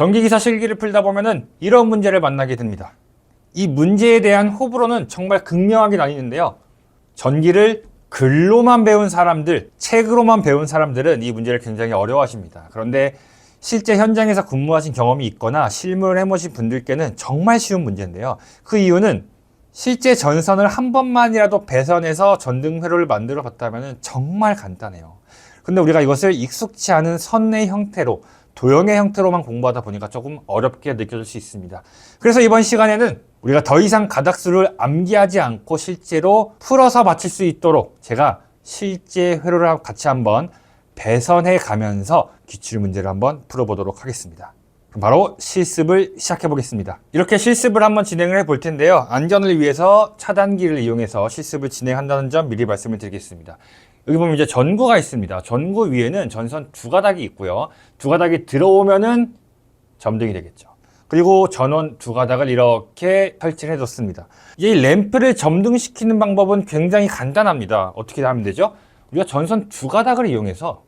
전기기사 실기를 풀다 보면은 이런 문제를 만나게 됩니다. 이 문제에 대한 호불호는 정말 극명하게 나뉘는데요. 전기를 글로만 배운 사람들, 책으로만 배운 사람들은 이 문제를 굉장히 어려워하십니다. 그런데 실제 현장에서 근무하신 경험이 있거나 실무를 해보신 분들께는 정말 쉬운 문제인데요. 그 이유는 실제 전선을 한 번만이라도 배선해서 전등회로를 만들어 봤다면 정말 간단해요. 근데 우리가 이것을 익숙치 않은 선의 형태로, 도형의 형태로만 공부하다 보니까 조금 어렵게 느껴질 수 있습니다. 그래서 이번 시간에는 우리가 더 이상 가닥수를 암기하지 않고 실제로 풀어서 맞출 수 있도록 제가 실제 회로를 같이 한번 배선해 가면서 기출문제를 한번 풀어보도록 하겠습니다. 그럼 바로 실습을 시작해 보겠습니다. 이렇게 실습을 한번 진행을 해 볼 텐데요. 안전을 위해서 차단기를 이용해서 실습을 진행한다는 점 미리 말씀을 드리겠습니다. 여기 보면 이제 전구가 있습니다. 전구 위에는 전선 두 가닥이 있고요. 두 가닥이 들어오면은 점등이 되겠죠. 그리고 전원 두 가닥을 이렇게 설치를 해줬습니다. 이제 이 램프를 점등시키는 방법은 굉장히 간단합니다. 어떻게 하면 되죠? 우리가 전선 두 가닥을 이용해서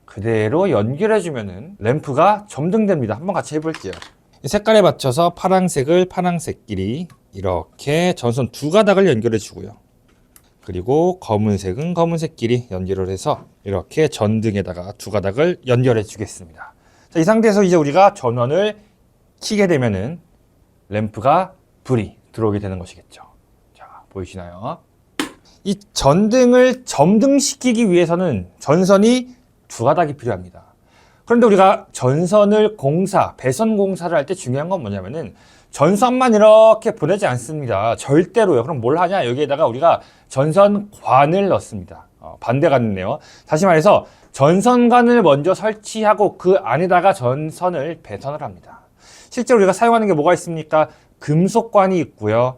그대로 연결해주면은 램프가 점등됩니다. 한번 같이 해볼게요. 이 색깔에 맞춰서 파란색을 파란색끼리 이렇게 전선 두 가닥을 연결해주고요. 그리고 검은색은 검은색끼리 연결을 해서 이렇게 전등에다가 두 가닥을 연결해 주겠습니다. 자, 이 상태에서 이제 우리가 전원을 켜게 되면은 램프가 불이 들어오게 되는 것이겠죠. 자, 보이시나요? 이 전등을 점등시키기 위해서는 전선이 두 가닥이 필요합니다. 그런데 우리가 전선을 배선 공사를 할 때 중요한 건 뭐냐면은 전선만 이렇게 보내지 않습니다. 절대로요. 그럼 뭘 하냐? 여기에다가 우리가 전선관을 넣습니다. 반대가 됐네요. 다시 말해서 전선관을 먼저 설치하고 그 안에다가 전선을 배선을 합니다. 실제로 우리가 사용하는 게 뭐가 있습니까? 금속관이 있고요.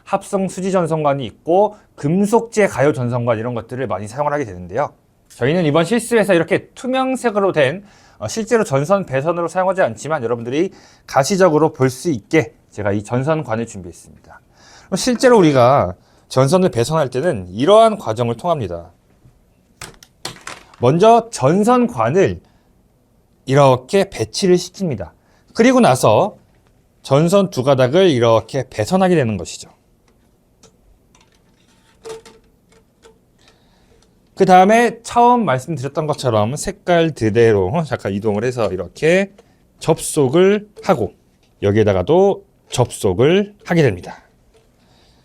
합성 수지 전선관이 있고 금속재 가요 전선관 이런 것들을 많이 사용을 하게 되는데요. 저희는 이번 실습에서 이렇게 투명색으로 된 실제로 전선 배선으로 사용하지 않지만 여러분들이 가시적으로 볼 수 있게 제가 이 전선관을 준비했습니다. 실제로 우리가 전선을 배선할 때는 이러한 과정을 통합니다. 먼저 전선관을 이렇게 배치를 시킵니다. 그리고 나서 전선 두 가닥을 이렇게 배선하게 되는 것이죠. 그 다음에 처음 말씀드렸던 것처럼 색깔 그대로 잠깐 이동을 해서 이렇게 접속을 하고 여기에다가도 접속을 하게 됩니다.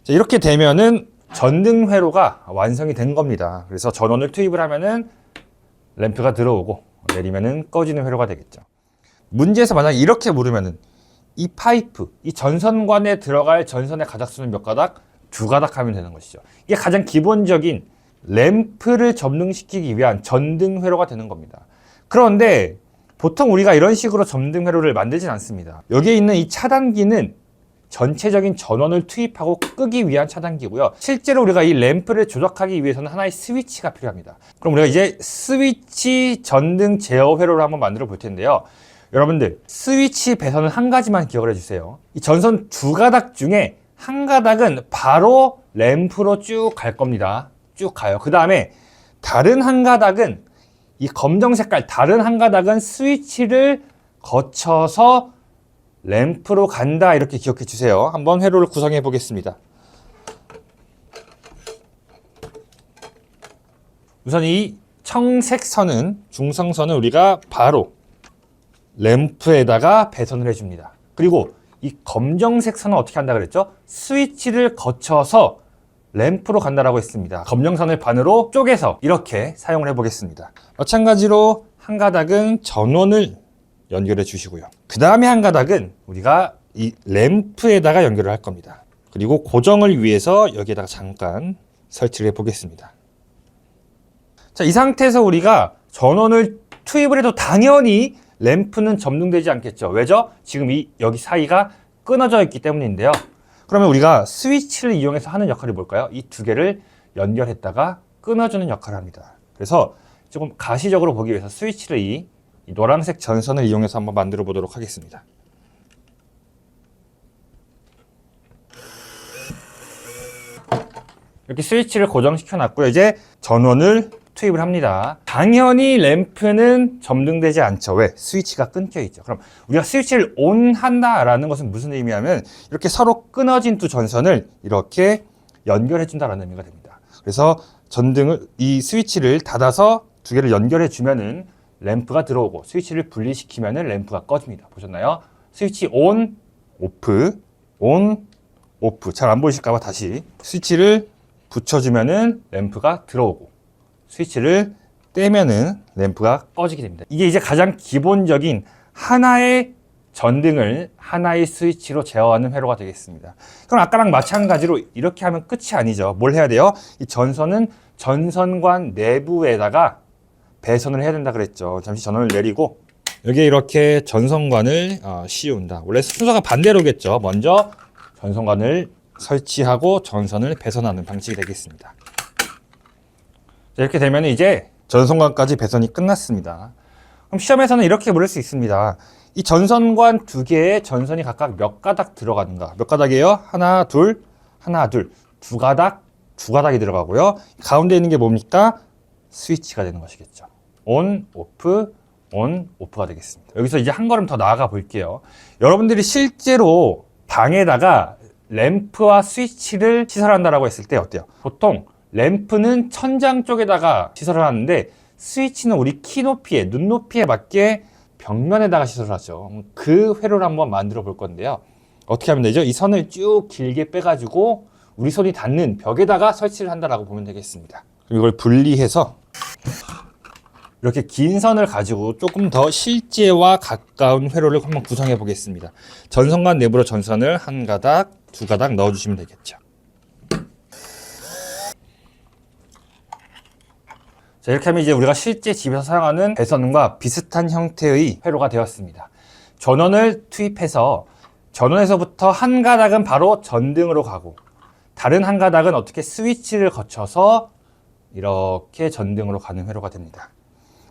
자, 이렇게 되면은 전등 회로가 완성이 된 겁니다. 그래서 전원을 투입을 하면은 램프가 들어오고 내리면은 꺼지는 회로가 되겠죠. 문제에서 만약 이렇게 물으면은 이 파이프, 이 전선관에 들어갈 전선의 가닥수는 몇 가닥? 두 가닥 하면 되는 것이죠. 이게 가장 기본적인 램프를 점등시키기 위한 전등 회로가 되는 겁니다. 그런데 보통 우리가 이런 식으로 전등 회로를 만들진 않습니다. 여기에 있는 이 차단기는 전체적인 전원을 투입하고 끄기 위한 차단기고요. 실제로 우리가 이 램프를 조작하기 위해서는 하나의 스위치가 필요합니다. 그럼 우리가 이제 스위치 전등 제어 회로를 한번 만들어 볼 텐데요. 여러분들 스위치 배선은 한 가지만 기억을 해주세요. 이 전선 두 가닥 중에 한 가닥은 바로 램프로 쭉 갈 겁니다. 쭉 가요. 그 다음에 다른 한 가닥은 이 검정 색깔 다른 한 가닥은 스위치를 거쳐서 램프로 간다 이렇게 기억해 주세요. 한번 회로를 구성해 보겠습니다. 우선 이 청색 선은 중성선은 우리가 바로 램프에다가 배선을 해줍니다. 그리고 이 검정색 선은 어떻게 한다 그랬죠? 스위치를 거쳐서 램프로 간다라고 했습니다. 검정선을 반으로 쪼개서 이렇게 사용을 해보겠습니다. 마찬가지로 한 가닥은 전원을 연결해 주시고요. 그 다음에 한 가닥은 우리가 이 램프에다가 연결을 할 겁니다. 그리고 고정을 위해서 여기에다가 잠깐 설치를 해보겠습니다. 자, 이 상태에서 우리가 전원을 투입을 해도 당연히 램프는 점등되지 않겠죠. 왜죠? 지금 여기 사이가 끊어져 있기 때문인데요. 그러면 우리가 스위치를 이용해서 하는 역할이 뭘까요? 이 두 개를 연결했다가 끊어주는 역할을 합니다. 그래서 조금 가시적으로 보기 위해서 스위치를 이 노란색 전선을 이용해서 한번 만들어 보도록 하겠습니다. 이렇게 스위치를 고정시켜 놨고요. 이제 전원을 투입을 합니다. 당연히 램프는 점등되지 않죠. 왜? 스위치가 끊겨 있죠. 그럼 우리가 스위치를 ON 한다라는 것은 무슨 의미냐면 이렇게 서로 끊어진 두 전선을 이렇게 연결해 준다라는 의미가 됩니다. 그래서 전등을 이 스위치를 닫아서 두 개를 연결해 주면은 램프가 들어오고 스위치를 분리시키면은 램프가 꺼집니다. 보셨나요? 스위치 ON, 오프, ON, 오프. 잘 안 보이실까 봐 다시 스위치를 붙여주면은 램프가 들어오고 스위치를 떼면은 램프가 꺼지게 됩니다. 이게 이제 가장 기본적인 하나의 전등을 하나의 스위치로 제어하는 회로가 되겠습니다. 그럼 아까랑 마찬가지로 이렇게 하면 끝이 아니죠. 뭘 해야 돼요? 이 전선은 전선관 내부에다가 배선을 해야 된다 그랬죠. 잠시 전원을 내리고 여기에 이렇게 전선관을 씌운다. 원래 순서가 반대로겠죠. 먼저 전선관을 설치하고 전선을 배선하는 방식이 되겠습니다. 자, 이렇게 되면 이제 전선관까지 배선이 끝났습니다. 그럼 시험에서는 이렇게 물을 수 있습니다. 이 전선관 두 개에 전선이 각각 몇 가닥 들어가는가? 몇 가닥이에요? 하나, 둘, 두 가닥, 두 가닥이 들어가고요. 가운데 있는 게 뭡니까? 스위치가 되는 것이겠죠. ON, OFF, ON, OFF가 되겠습니다. 여기서 이제 한 걸음 더 나아가 볼게요. 여러분들이 실제로 방에다가 램프와 스위치를 시설한다라고 했을 때 어때요? 보통 램프는 천장 쪽에다가 시설을 하는데 스위치는 우리 키 높이에, 눈높이에 맞게 벽면에다가 시설하죠. 그 회로를 한번 만들어 볼 건데요. 어떻게 하면 되죠? 이 선을 쭉 길게 빼가지고 우리 손이 닿는 벽에다가 설치를 한다라고 보면 되겠습니다. 이걸 분리해서 이렇게 긴 선을 가지고 조금 더 실제와 가까운 회로를 한번 구성해 보겠습니다. 전선관 내부로 전선을 한 가닥, 두 가닥 넣어주시면 되겠죠. 자, 이렇게 하면 이제 우리가 실제 집에서 사용하는 배선과 비슷한 형태의 회로가 되었습니다. 전원을 투입해서 전원에서부터 한 가닥은 바로 전등으로 가고 다른 한 가닥은 어떻게 스위치를 거쳐서 이렇게 전등으로 가는 회로가 됩니다.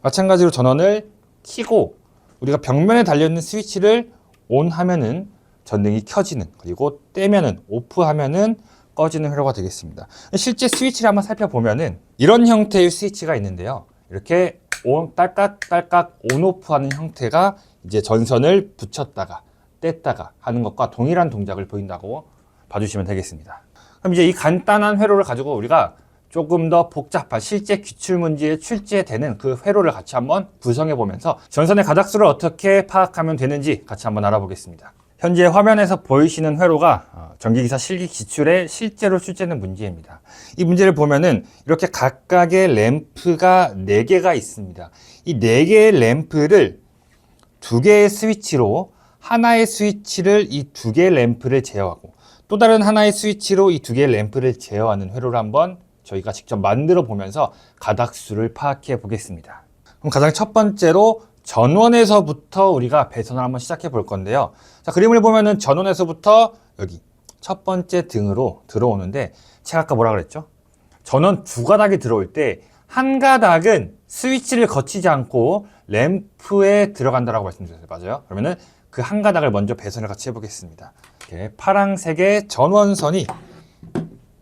마찬가지로 전원을 켜고 우리가 벽면에 달려있는 스위치를 ON 하면은 전등이 켜지는, 그리고 떼면은 오프 하면은 꺼지는 회로가 되겠습니다. 실제 스위치를 한번 살펴보면은 이런 형태의 스위치가 있는데요. 이렇게 딸깍딸깍 ON/OFF 하는 형태가 이제 전선을 붙였다가 뗐다가 하는 것과 동일한 동작을 보인다고 봐주시면 되겠습니다. 그럼 이제 이 간단한 회로를 가지고 우리가 조금 더 복잡한 실제 기출문제에 출제되는 그 회로를 같이 한번 구성해 보면서 전선의 가닥수를 어떻게 파악하면 되는지 같이 한번 알아보겠습니다. 현재 화면에서 보이시는 회로가 전기기사 실기 기출에 실제로 출제되는 문제입니다. 이 문제를 보면은 이렇게 각각의 램프가 4개가 있습니다. 이 4개의 램프를 2개의 스위치로 하나의 스위치를 이 2개의 램프를 제어하고 또 다른 하나의 스위치로 이 2개의 램프를 제어하는 회로를 한번 저희가 직접 만들어 보면서 가닥수를 파악해 보겠습니다. 그럼 가장 첫 번째로 전원에서부터 우리가 배선을 한번 시작해 볼 건데요. 자, 그림을 보면은 전원에서부터 여기 첫 번째 등으로 들어오는데 제가 아까 뭐라 그랬죠? 전원 2가닥이 들어올 때 한 가닥은 스위치를 거치지 않고 램프에 들어간다라고 말씀드렸어요. 맞아요? 그러면은 그 한 가닥을 먼저 배선을 같이 해보겠습니다. 이렇게 파란색의 전원선이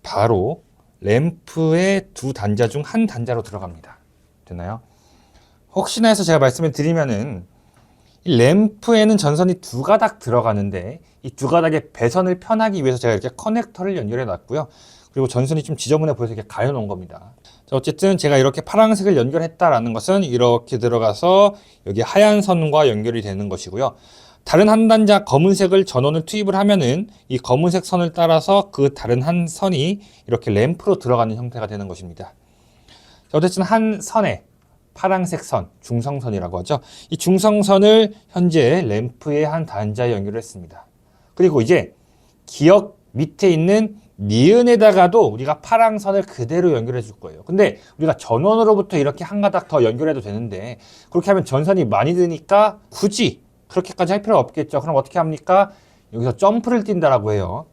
바로 램프의 2단자 중 한 단자로 들어갑니다. 됐나요? 혹시나 해서 제가 말씀을 드리면은 이 램프에는 전선이 2가닥 들어가는데 이 2가닥의 배선을 편하기 위해서 제가 이렇게 커넥터를 연결해 놨고요. 그리고 전선이 좀 지저분해 보여서 이렇게 가려 놓은 겁니다. 자, 어쨌든 제가 이렇게 파란색을 연결했다라는 것은 이렇게 들어가서 여기 하얀 선과 연결이 되는 것이고요. 다른 한 단자 검은색을 전원을 투입을 하면은 이 검은색 선을 따라서 그 다른 한 선이 이렇게 램프로 들어가는 형태가 되는 것입니다. 자, 어쨌든 한 선에 파란색 선, 중성선이라고 하죠. 이 중성선을 현재 램프의 한 단자에 연결했습니다. 그리고 이제 기역 밑에 있는 니은에다가도 우리가 파랑선을 그대로 연결해 줄 거예요. 근데 우리가 전원으로부터 이렇게 한 가닥 더 연결해도 되는데 그렇게 하면 전선이 많이 드니까 굳이 그렇게까지 할 필요 없겠죠. 그럼 어떻게 합니까? 여기서 점프를 뛴다라고 해요.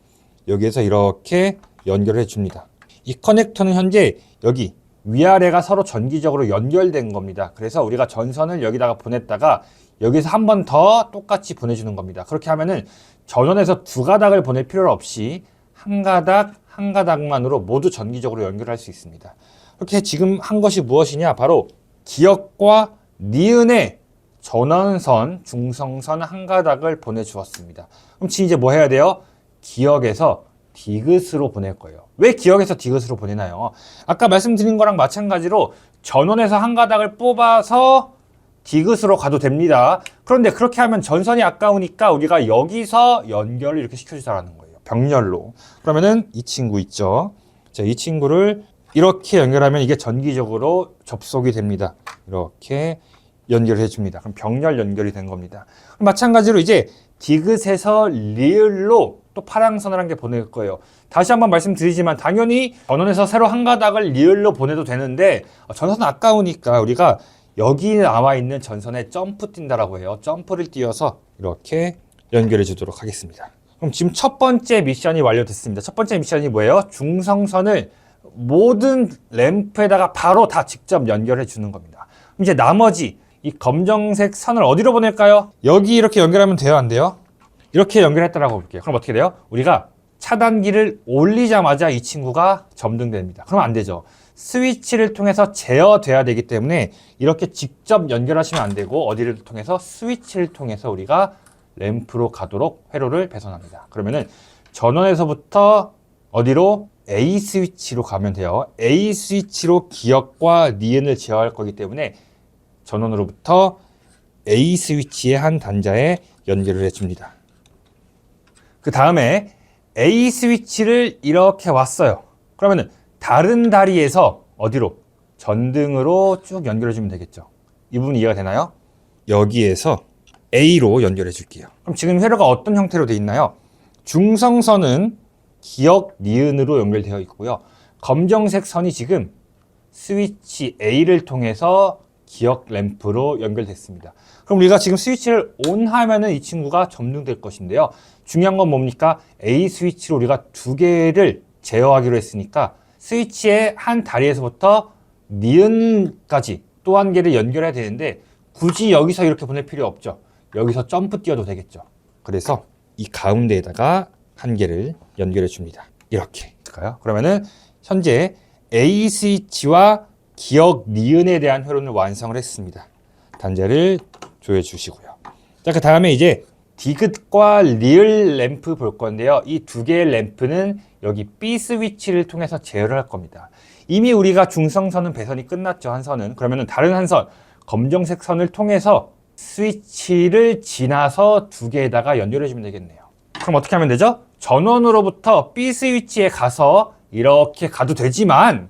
여기에서 이렇게 연결해 줍니다. 이 커넥터는 현재 여기 위아래가 서로 전기적으로 연결된 겁니다. 그래서 우리가 전선을 여기다가 보냈다가 여기서 한 번 더 똑같이 보내주는 겁니다. 그렇게 하면은 전원에서 2가닥을 보낼 필요 없이 한 가닥 한 가닥만으로 모두 전기적으로 연결할 수 있습니다. 이렇게 지금 한 것이 무엇이냐? 바로 기역과 니은의 전원선, 중성선 한 가닥을 보내주었습니다. 그럼 지금 이제 뭐 해야 돼요? 기역에서 디귿으로 보낼 거예요. 왜 기역에서 디귿으로 보내나요? 아까 말씀드린 거랑 마찬가지로 전원에서 한 가닥을 뽑아서 디귿으로 가도 됩니다. 그런데 그렇게 하면 전선이 아까우니까 우리가 여기서 연결을 이렇게 시켜주자라는 거예요. 병렬로. 그러면은 이 친구 있죠? 자, 이 친구를 이렇게 연결하면 이게 전기적으로 접속이 됩니다. 이렇게 연결해 줍니다. 그럼 병렬 연결이 된 겁니다. 마찬가지로 이제 디귿에서 리을로 또 파랑선을 한 개 보낼 거예요. 다시 한번 말씀드리지만 당연히 전원에서 새로 한 가닥을 리을로 보내도 되는데 전선은 아까우니까 우리가 여기 나와 있는 전선에 점프 뛴다라고 해요. 점프를 띄워서 이렇게 연결해 주도록 하겠습니다. 그럼 지금 첫 번째 미션이 완료됐습니다. 첫 번째 미션이 뭐예요? 중성선을 모든 램프에다가 바로 다 직접 연결해 주는 겁니다. 이제 나머지 이 검정색 선을 어디로 보낼까요? 여기 이렇게 연결하면 돼요, 안 돼요? 이렇게 연결했다라고 볼게요. 그럼 어떻게 돼요? 우리가 차단기를 올리자마자 이 친구가 점등됩니다. 그러면 안 되죠. 스위치를 통해서 제어돼야 되기 때문에 이렇게 직접 연결하시면 안 되고 어디를 통해서 스위치를 통해서 우리가 램프로 가도록 회로를 배선합니다. 그러면은 전원에서부터 어디로? A 스위치로 가면 돼요. A 스위치로 기역과 니은을 제어할 거기 때문에 전원으로부터 A 스위치의 한 단자에 연결을 해줍니다. 그 다음에 A 스위치를 이렇게 왔어요. 그러면은 다른 다리에서 어디로? 전등으로 쭉 연결해주면 되겠죠. 이 부분 이해가 되나요? 여기에서 A로 연결해 줄게요. 그럼 지금 회로가 어떤 형태로 되어 있나요? 중성선은 기역, 니은으로 연결되어 있고요. 검정색 선이 지금 스위치 A를 통해서 기역 램프로 연결됐습니다. 그럼 우리가 지금 스위치를 ON 하면은 이 친구가 점등될 것인데요. 중요한 건 뭡니까? A 스위치로 우리가 두 개를 제어하기로 했으니까 스위치의 한 다리에서부터 니은까지 또 한 개를 연결해야 되는데 굳이 여기서 이렇게 보낼 필요 없죠. 여기서 점프 뛰어도 되겠죠. 그래서 이 가운데에다가 한 개를 연결해 줍니다. 이렇게. 그러면은 현재 A 스위치와 기역 니은에 대한 회로는 완성을 했습니다. 단자를 조여 주시고요. 자, 그 다음에 이제 디귿과 리을 램프 볼 건데요. 이 두 개의 램프는 여기 B 스위치를 통해서 제어를 할 겁니다. 이미 우리가 중성선은 배선이 끝났죠. 한 선은. 그러면은 다른 한 선, 검정색 선을 통해서 스위치를 지나서 두 개에다가 연결해 주면 되겠네요. 그럼 어떻게 하면 되죠? 전원으로부터 B 스위치에 가서 이렇게 가도 되지만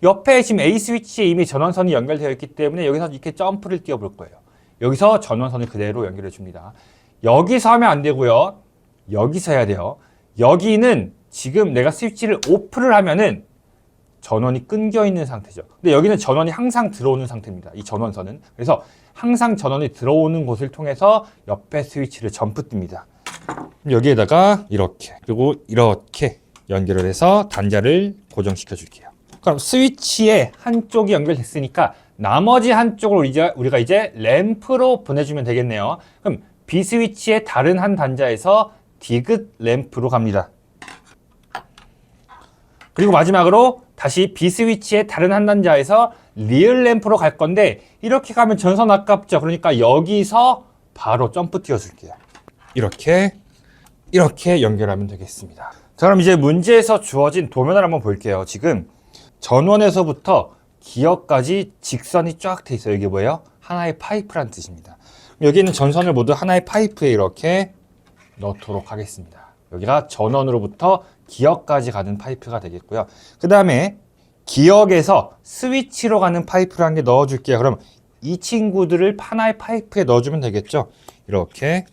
옆에 지금 A 스위치에 이미 전원선이 연결되어 있기 때문에 여기서 이렇게 점프를 띄워 볼 거예요. 여기서 전원선을 그대로 연결해 줍니다. 여기서 하면 안 되고요. 여기서 해야 돼요. 여기는 지금 내가 스위치를 오프를 하면은 전원이 끊겨 있는 상태죠. 근데 여기는 전원이 항상 들어오는 상태입니다. 이 전원선은. 그래서 항상 전원이 들어오는 곳을 통해서 옆에 스위치를 점프 뜹니다. 여기에다가 이렇게 그리고 이렇게 연결을 해서 단자를 고정시켜 줄게요. 그럼 스위치의 한쪽이 연결됐으니까 나머지 한쪽을 우리가 이제 램프로 보내주면 되겠네요. 그럼 B 스위치의 다른 한 단자에서 디귿 램프로 갑니다. 그리고 마지막으로 다시 B 스위치의 다른 한 단자에서 리을 램프로 갈 건데 이렇게 가면 전선 아깝죠. 그러니까 여기서 바로 점프 띄워줄게요. 이렇게 연결하면 되겠습니다. 자, 그럼 이제 문제에서 주어진 도면을 한번 볼게요. 지금 전원에서부터 기역까지 직선이 쫙 돼 있어요. 이게 뭐예요? 하나의 파이프란 뜻입니다. 여기는 전선을 모두 하나의 파이프에 이렇게 넣도록 하겠습니다. 여기가 전원으로부터 기역까지 가는 파이프가 되겠고요. 그 다음에 기역에서 스위치로 가는 파이프를 한 개 넣어줄게요. 그럼 이 친구들을 하나의 파이프에 넣어주면 되겠죠. 이렇게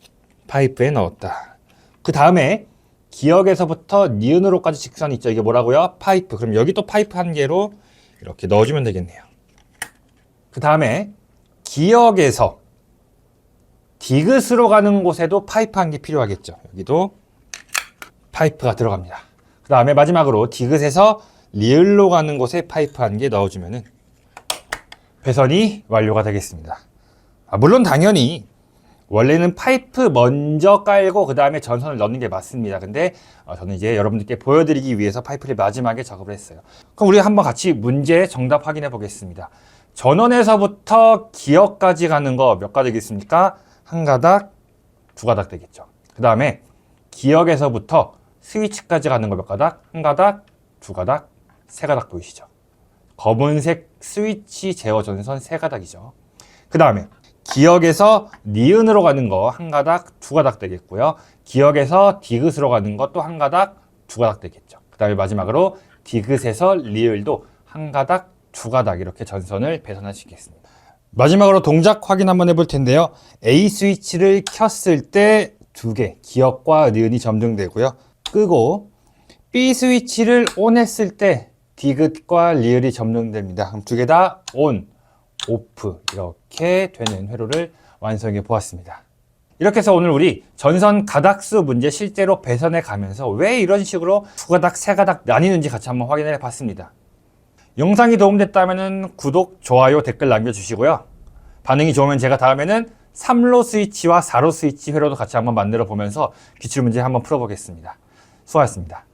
파이프에 넣었다. 그 다음에 기역에서부터 니은으로까지 직선이 있죠. 이게 뭐라고요? 파이프. 그럼 여기 또 파이프 한 개로 이렇게 넣어주면 되겠네요. 그 다음에 기역에서 디귿으로 가는 곳에도 파이프 한 개 필요하겠죠. 여기도 파이프가 들어갑니다. 그 다음에 마지막으로 디귿에서 리을로 가는 곳에 파이프 한 개 넣어주면은 배선이 완료가 되겠습니다. 물론 당연히 원래는 파이프 먼저 깔고 그 다음에 전선을 넣는 게 맞습니다. 근데 저는 이제 여러분들께 보여드리기 위해서 파이프를 마지막에 작업을 했어요. 그럼 우리 한번 같이 문제 정답 확인해 보겠습니다. 전원에서부터 기역까지 가는 거 몇 가닥 있습니까? 한 가닥, 두 가닥 되겠죠. 그 다음에 기역에서부터 스위치까지 가는 거 몇 가닥? 한 가닥, 두 가닥, 세 가닥 보이시죠? 검은색 스위치 제어 전선 세 가닥이죠. 그 다음에 기역에서 니은으로 가는 거 한 가닥, 두 가닥 되겠고요. 기역에서 디귿으로 가는 거 또 한 가닥, 두 가닥 되겠죠. 그 다음에 마지막으로 디귿에서 리을도 한 가닥, 두 가닥 이렇게 전선을 배선할 수 있겠습니다. 마지막으로 동작 확인 한번 해볼 텐데요. A 스위치를 켰을 때 두 개, 기역과 니은이 점등되고요. 끄고 B 스위치를 ON 했을 때 디귿과 리을이 점등됩니다. 그럼 두 개 다 ON, 오프 이렇게 되는 회로를 완성해 보았습니다. 이렇게 해서 오늘 우리 전선 가닥수 문제 실제로 배선해 가면서 왜 이런 식으로 두 가닥, 세 가닥 나뉘는지 같이 한번 확인해 봤습니다. 영상이 도움됐다면 구독, 좋아요, 댓글 남겨주시고요. 반응이 좋으면 제가 다음에는 3로 스위치와 4로 스위치 회로도 같이 한번 만들어 보면서 기출문제 한번 풀어보겠습니다. 수고하셨습니다.